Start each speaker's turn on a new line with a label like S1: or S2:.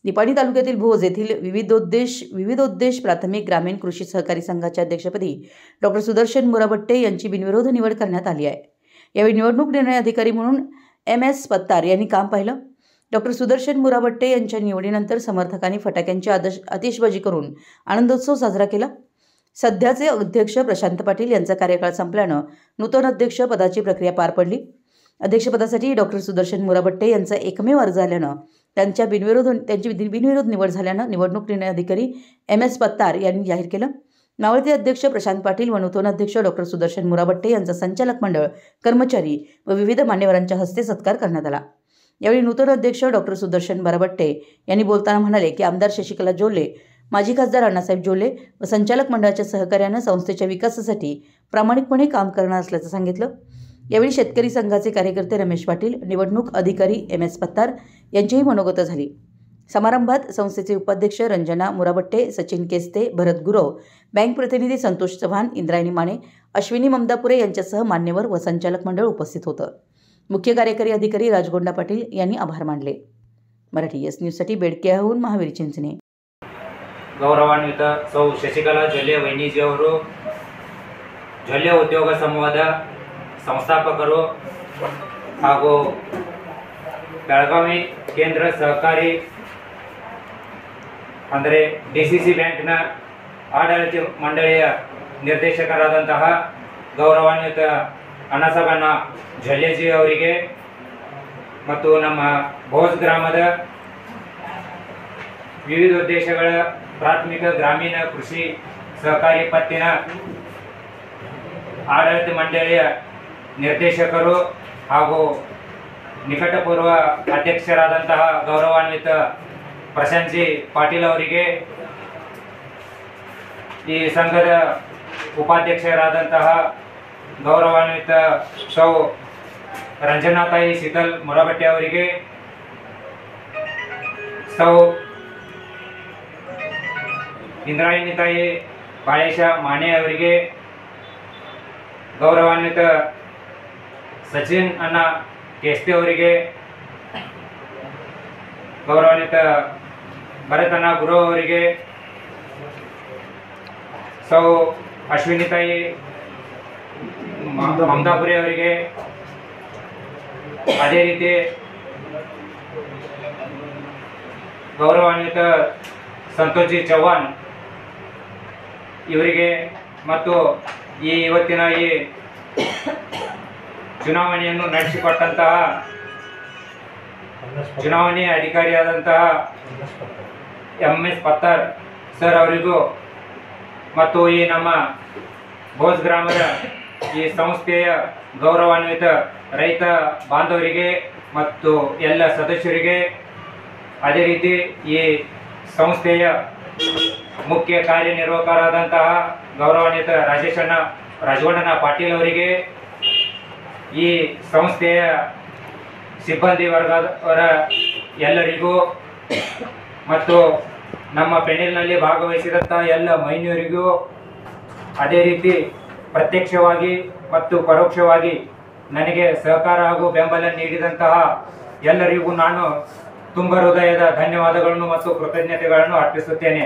S1: निपाणी तालुक्यातील भोज येथील विविधोद्देश प्राथमिक ग्रामीण कृषी सहकारी संघाच्या अध्यक्षपदी डॉक्टर सुदर्शन मुराबट्टे यांची बिनविरोध निवड करण्यात आली आहे। यावेळी निवडणूक निर्णय अधिकारी म्हणून MS पत्तार यांनी काम पाहिलं। डॉक्टर सुदर्शन मुराबट्टे यांच्या निवडीनंतर समर्थकांनी फटाक्यांची आतिषबाजी करून आनंदोत्सव साजरा केला। सध्याचे अध्यक्ष प्रशांत पाटील यांचा कार्यकाळ संपल्यानं नूतन अध्यक्ष पदाची प्रक्रिया पार पडली। अध्यक्षपदासाठी डॉक्टर सुदर्शन मुराबट्टे यांचा एकमेव अर्ज आल्यानं त्यांची बिनविरोध निवड झाल्यानं निवडणूक निर्णय अधिकारी MS पत्तार यांनी जाहीर केलं। मावळते अध्यक्ष प्रशांत पाटील व नूतन अध्यक्ष डॉक्टर सुदर्शन मुराबट्टे यांचा संचालक मंडळ, कर्मचारी व विविध मान्यवरांच्या हस्ते सत्कार करण्यात आला। यावेळी नूतन अध्यक्ष डॉक्टर सुदर्शन मुराबट्टे यांनी बोलताना म्हणाले की आमदार शशिकला जोल्हे, माजी खासदार अण्णासाहेब जोल्हे व संचालक मंडळाच्या सहकार्याने संस्थेच्या विकासासाठी प्रामाणिकपणे काम करणार असल्याचं सांगितलं। यावेळी शेतकरी संघाचे कार्यकर्ते रमेश पाटील, निवडणूक अधिकारी MS पत्तार यांचीही मनोगत झाली। समारंभात संस्थेचे उपाध्यक्ष रंजना मुराबट्टे, सचिन केस्ते, भरत गुरव, बँक प्रतिनिधी संतोष चव्हाण, इंद्रायणी माने, अश्विनी ममदापुरे यांच्यासह मान्यवर व संचालक मंडळ उपस्थित होतं। मुख्य कार्यकारी अधिकारी राजगोंडा पाटील यांनी आभार मानले। मराठी S न्यूजसाठी बेडकेहून महावीर चिंचणे।
S2: ಗೌರವಾನ್ವಿತ ಸೌ ಶಶಿಕಲಾ ಜೊಲ್ಲೆ ವೈನಿಜಿಯವರು ಜೊಲ್ಲೆ ಉದ್ಯೋಗ ಸಮೂಹದ ಸಂಸ್ಥಾಪಕರು ಹಾಗೂ ಬೆಳಗಾವಿ ಕೇಂದ್ರ ಸಹಕಾರಿ ಅಂದರೆ DCC ಬ್ಯಾಂಕ್ನ ಆಡಳಿತ ಮಂಡಳಿಯ ನಿರ್ದೇಶಕರಾದಂತಹ ಗೌರವಾನ್ವಿತ ಅಣ್ಣಸಾಬಣ್ಣ ಜೊಲ್ಲೆಜಿ ಅವರಿಗೆ ಮತ್ತು ನಮ್ಮ ಭೋಜ್ ಗ್ರಾಮದ ವಿವಿಧೋದ್ದೇಶಗಳ ಪ್ರಾಥಮಿಕ ಗ್ರಾಮೀಣ ಕೃಷಿ ಸಹಕಾರಿ ಪತ್ತಿನ ಆಡಳಿತ ಮಂಡಳಿಯ ನಿರ್ದೇಶಕರು ಹಾಗೂ ನಿಕಟಪೂರ್ವ ಅಧ್ಯಕ್ಷರಾದಂತಹ ಗೌರವಾನ್ವಿತ ಪ್ರಶಾಂತ್ ಜಿ ಪಾಟೀಲ್ ಅವರಿಗೆ, ಈ ಸಂಘದ ಉಪಾಧ್ಯಕ್ಷರಾದಂತಹ ಗೌರವಾನ್ವಿತ ಸೌ ರಂಜನಾತಾಯಿ ಶೀತಲ್ ಮುರಾಬಟ್ಟೆ ಅವರಿಗೆ, ಸೌ ಇಂದ್ರಾಯಣಿ ತಾಯಿ ಬಾಳೇಶ ಮಾನೆ ಅವರಿಗೆ, ಗೌರವಾನ್ವಿತ ಸಚಿನ್ ಅಣ್ಣ ಕೇಸ್ತೆ ಅವರಿಗೆ, ಗೌರವಾನ್ವಿತ ಭರತಣ್ಣ ಗುರು ಅವರಿಗೆ, ಸೌ ಅಶ್ವಿನಿ ತಾಯಿ ಮಮದಾಪುರಿ ಅವರಿಗೆ, ಅದೇ ರೀತಿ ಗೌರವಾನ್ವಿತ ಸಂತೋಷ್ ಜಿ ಚವ್ಹಾಣ್ ಇವರಿಗೆ ಮತ್ತು ಇವತ್ತಿನ ಈ ಚುನಾವಣೆಯನ್ನು ನಡೆಸಿಕೊಟ್ಟಂತಹ ಚುನಾವಣೆ ಅಧಿಕಾರಿಯಾದಂತಹ MS ಪತ್ತಾರ್ ಸರ್ ಅವರಿಗೂ ಮತ್ತು ಈ ನಮ್ಮ ಭೋಜ್ ಗ್ರಾಮದ ಈ ಸಂಸ್ಥೆಯ ಗೌರವಾನ್ವಿತ ರೈತ ಬಾಂಧವರಿಗೆ ಮತ್ತು ಎಲ್ಲ ಸದಸ್ಯರಿಗೆ, ಅದೇ ರೀತಿ ಈ ಸಂಸ್ಥೆಯ ಮುಖ್ಯ ಕಾರ್ಯನಿರ್ವಾಹಕರಾದಂತಹ ಗೌರವಾನ್ವಿತ ರಾಜಗೊಂಡನ ಪಾಟೀಲ್ ಅವರಿಗೆ, ಈ ಸಂಸ್ಥೆಯ ಸಿಬ್ಬಂದಿ ವರ್ಗದವರ ಎಲ್ಲರಿಗೂ ಮತ್ತು ನಮ್ಮ ಪೆನೆಲ್ನಲ್ಲಿ ಭಾಗವಹಿಸಿದಂತಹ ಎಲ್ಲ ಮಹಿಳೆಯರಿಗೂ, ಅದೇ ರೀತಿ ಪ್ರತ್ಯಕ್ಷವಾಗಿ ಮತ್ತು ಪರೋಕ್ಷವಾಗಿ ನನಗೆ ಸಹಕಾರ ಹಾಗೂ ಬೆಂಬಲ ನೀಡಿದಂತಹ ಎಲ್ಲರಿಗೂ ನಾನು ತುಂಬ ಹೃದಯದ ಧನ್ಯವಾದಗಳನ್ನು ಮತ್ತು ಕೃತಜ್ಞತೆಗಳನ್ನು ಅರ್ಪಿಸುತ್ತೇನೆ।